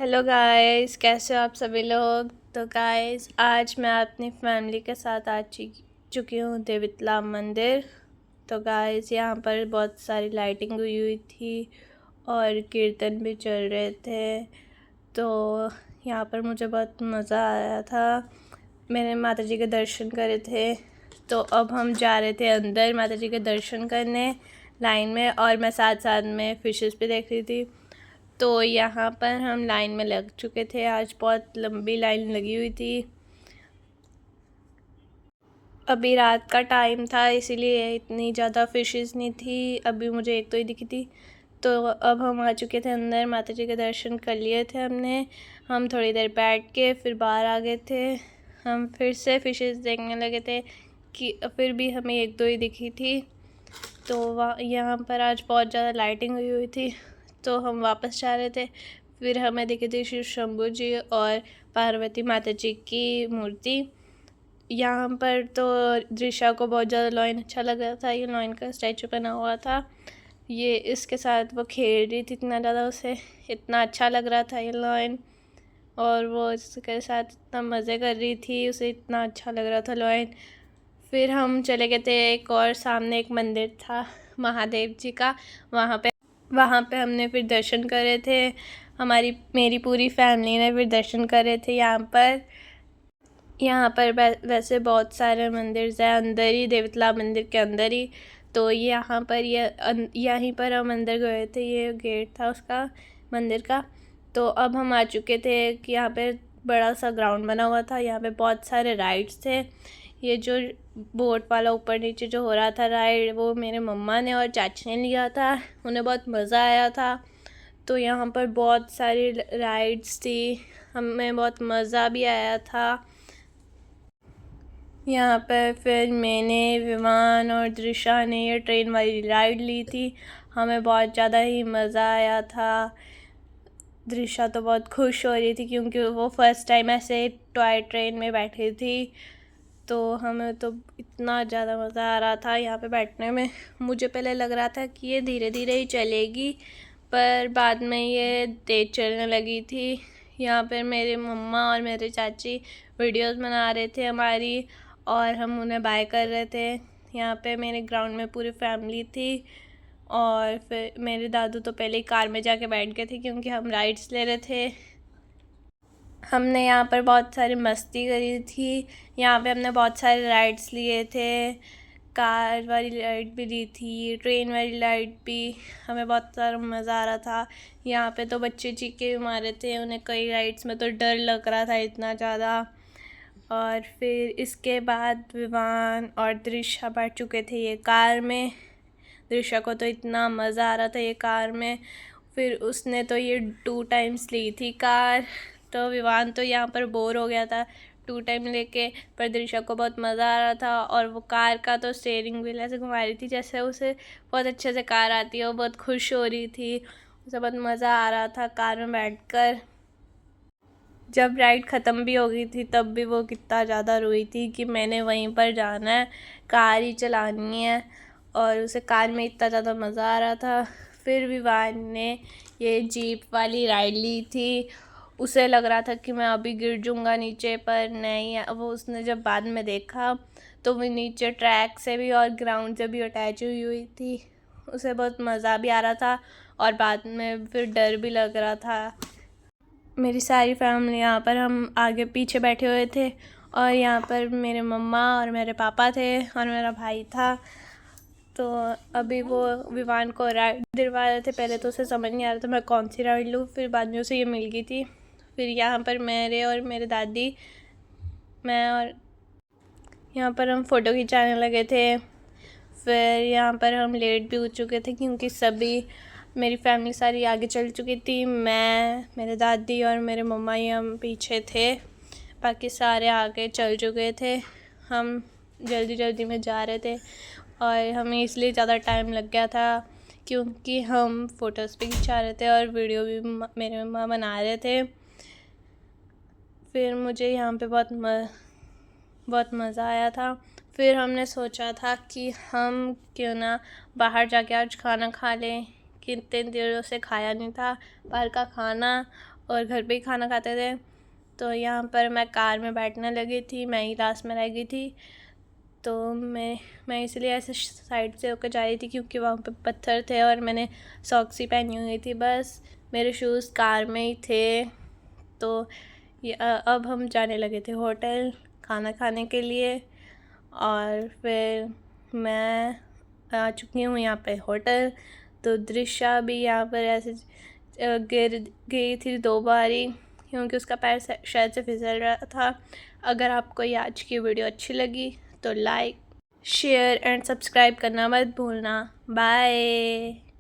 Hello guys, कैसे हो आप सभी लोग। तो गाइस, आज मैं अपनी फैमिली के साथ चुकी हूँ देवीतला मंदिर। तो गाइस, यहाँ पर बहुत सारी लाइटिंग हुई थी और कीर्तन भी चल रहे थे। तो यहाँ पर मुझे बहुत मज़ा आया था। मैंने माता जी के दर्शन करे थे। तो अब हम जा रहे थे अंदर माता जी के दर्शन करने लाइन में, और मैं साथ साथ में फिशेस भी देख रही थी। तो यहाँ पर हम लाइन में लग चुके थे। आज बहुत लंबी लाइन लगी हुई थी। अभी रात का टाइम था, इसीलिए इतनी ज़्यादा फिशेस नहीं थी। अभी मुझे एक तो ही दिखी थी। तो अब हम आ चुके थे अंदर, माता जी के दर्शन कर लिए थे हमने। हम थोड़ी देर बैठ के फिर बाहर आ गए थे। हम फिर से फिशेस देखने लगे थे कि फिर भी हमें एक दो ही दिखी थी। तो वहाँ यहाँ पर आज बहुत ज़्यादा लाइटिंग हुई थी, तो हम वापस जा रहे थे। फिर हमें दिखे थे शिव शंभू जी और पार्वती माता जी की मूर्ति। यहाँ पर तो दृश्या को बहुत ज़्यादा लॉयन अच्छा लग रहा था। ये लॉयन का स्टैचू बना हुआ था, ये इसके साथ वो खेल रही थी। इतना ज़्यादा उसे इतना अच्छा लग रहा था ये लॉयन, और वो इसके साथ इतना मज़े कर रही थी। उसे इतना अच्छा लग रहा था लॉयन। फिर हम चले गए थे एक और सामने एक मंदिर था महादेव जी का, वहाँ पे हमने फिर दर्शन करे थे। मेरी पूरी फैमिली ने फिर दर्शन करे थे। यहाँ पर वैसे बहुत सारे मंदिर हैं अंदर ही, देवीतला मंदिर के अंदर ही। तो यहाँ पर यहीं पर हम अंदर गए थे, ये गेट था उसका, मंदिर का। तो अब हम आ चुके थे कि यहाँ पे बड़ा सा ग्राउंड बना हुआ था। यहाँ पे बहुत सारे राइड्स थे। ये जो बोट वाला ऊपर नीचे जो हो रहा था राइड, वो मेरे मम्मा ने और चाची ने लिया था। उन्हें बहुत मज़ा आया था। तो यहाँ पर बहुत सारी राइड्स थी, हमें बहुत मज़ा भी आया था। यहाँ पर फिर मैंने, विमान और दृशा ने ये ट्रेन वाली राइड ली थी। हमें बहुत ज़्यादा ही मज़ा आया था। दृशा तो बहुत खुश हो रही थी क्योंकि वो फ़र्स्ट टाइम ऐसे टॉय ट्रेन में बैठी थी। तो हमें तो इतना ज़्यादा मज़ा आ रहा था यहाँ पे बैठने में। मुझे पहले लग रहा था कि ये धीरे धीरे ही चलेगी, पर बाद में ये तेज़ चलने लगी थी। यहाँ पर मेरे मम्मा और मेरे चाची वीडियोस बना रहे थे हमारी, और हम उन्हें बाय कर रहे थे। यहाँ पे मेरे ग्राउंड में पूरी फैमिली थी, और फिर मेरे दादू तो पहले ही कार में जाके बैठ गए थे क्योंकि हम राइड्स ले रहे थे। हमने यहाँ पर बहुत सारी मस्ती करी थी। यहाँ पे हमने बहुत सारे राइड्स लिए थे। कार वाली राइड भी ली थी, ट्रेन वाली राइड भी। हमें बहुत सारा मज़ा आ रहा था। यहाँ पे तो बच्चे चीखे भी मारे थे, उन्हें कई राइड्स में तो डर लग रहा था इतना ज़्यादा। और फिर इसके बाद विवान और दृश्या बैठ चुके थे ये कार में। दृश्या को तो इतना मज़ा आ रहा था ये कार में। फिर उसने तो ये 2 टाइम्स ली थी कार। तो विवान तो यहाँ पर बोर हो गया था 2 टाइम लेके, पर दृश्या को बहुत मज़ा आ रहा था। और वो कार का तो स्टीयरिंग व्हील ऐसे घुमा रही थी जैसे उसे बहुत अच्छे से कार आती है। वो बहुत खुश हो रही थी, उसे बहुत मज़ा आ रहा था कार में बैठकर। जब राइड ख़त्म भी हो गई थी तब भी वो कितना ज़्यादा रोई थी कि मैंने वहीं पर जाना है, कार ही चलानी है। और उसे कार में इतना ज़्यादा मज़ा आ रहा था। फिर विवान ने ये जीप वाली राइड ली थी। उसे लग रहा था कि मैं अभी गिर जाऊँगा नीचे, पर नहीं, वो उसने जब बाद में देखा तो वो नीचे ट्रैक से भी और ग्राउंड से भी अटैच हुई हुई थी। उसे बहुत मज़ा भी आ रहा था, और बाद में फिर डर भी लग रहा था। मेरी सारी फैमिली यहाँ पर, हम आगे पीछे बैठे हुए थे, और यहाँ पर मेरे मम्मा और मेरे पापा थे और मेरा भाई था। तो अभी वो विवान को राइड दिलवा रहे थे। पहले तो उसे समझ नहीं आ रहा था मैं कौन सी राइड लूँ, फिर बाद में उसे ये मिल गई थी। फिर यहाँ पर मेरे और मेरे दादी, मैं और यहाँ पर हम फ़ोटो खिंचाने लगे थे। फिर यहाँ पर हम लेट भी हो चुके थे क्योंकि सभी, मेरी फैमिली सारी आगे चल चुकी थी। मैं, मेरे दादी और मेरे मम्मा ही हम पीछे थे, बाकी सारे आगे चल चुके थे। हम जल्दी जल्दी में जा रहे थे, और हमें इसलिए ज़्यादा टाइम लग गया था क्योंकि हम फ़ोटोज़ भी खिंचा रहे थे और वीडियो भी मेरे मम्मा बना रहे थे। फिर मुझे यहाँ पे बहुत मज़ा आया था। फिर हमने सोचा था कि हम क्यों ना बाहर जाके आज खाना खा लें, कितने दिनों से खाया नहीं था बाहर का खाना। और घर पे ही खाना खाते थे। तो यहाँ पर मैं कार में बैठने लगी थी, मैं ही लास्ट में रह गई थी। तो मैं इसलिए ऐसे साइड से होकर जा रही थी क्योंकि वहाँ पे पत्थर थे और मैंने सॉक्स ही पहनी हुई थी, बस मेरे शूज़ कार में ही थे। तो अब हम जाने लगे थे होटल खाना खाने के लिए। और फिर मैं आ चुकी हूँ यहाँ पे होटल। तो दृश्या भी यहाँ पर ऐसे गिर गई थी 2 बारी क्योंकि उसका पैर शायद से फिसल रहा था। अगर आपको ये आज की वीडियो अच्छी लगी तो लाइक शेयर एंड सब्सक्राइब करना मत भूलना। बाय।